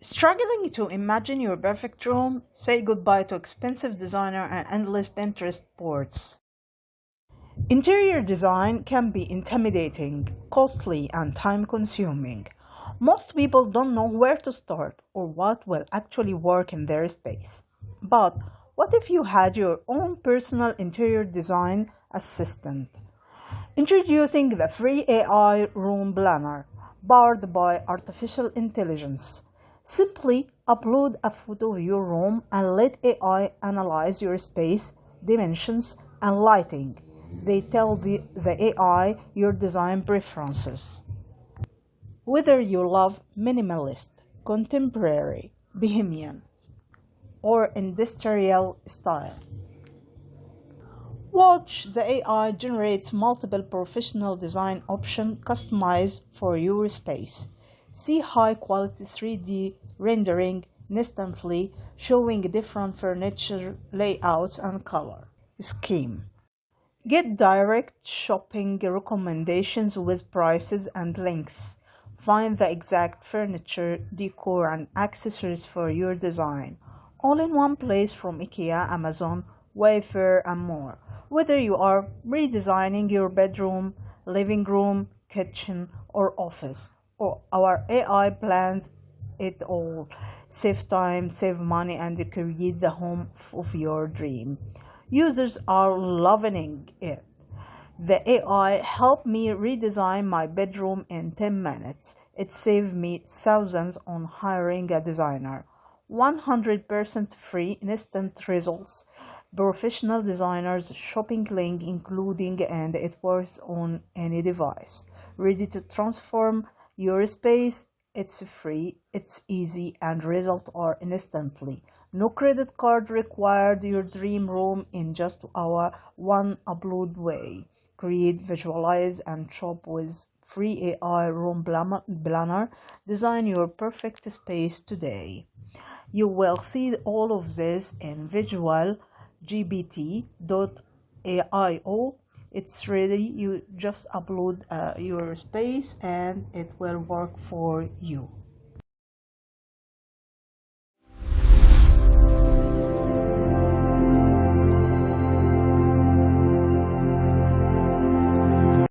Struggling to imagine your perfect room? Say goodbye to expensive designer and endless Pinterest boards. Interior design can be intimidating, costly, and time consuming. Most people don't know where to start or what will actually work in their space. But what if you had your own personal interior design assistant? Introducing the free AI Room Planner, powered by artificial intelligence. Simply upload a photo of your room and let AI analyze your space, dimensions, and lighting. They tell the AI your design preferences. Whether you love minimalist, contemporary, bohemian, or industrial style, watch the AI generates multiple professional design options customized for your space. See high quality 3D rendering instantly, showing different furniture layouts and color scheme. Get direct shopping recommendations with prices and links. Find the exact furniture, decor, and accessories for your design, all in one place from IKEA, Amazon, Wayfair, and more. Whether you are redesigning your bedroom, living room, kitchen, or office, or our AI plans it all. Save time, save money, and create the home of your dream. Users are loving it. The AI helped me redesign my bedroom in 10 minutes. It saved me thousands on hiring a designer. 100% free instant results. Professional designers shopping link including and it works on any device. Ready to transform your space? It's free, it's easy, and results are instantly. No credit card required. Your dream room in just our one upload way. Create, visualize, and shop with free AI room planner. Design your perfect space today. You will see all of this in visual gbt.aio. It's ready. You just upload your space and it will work for you.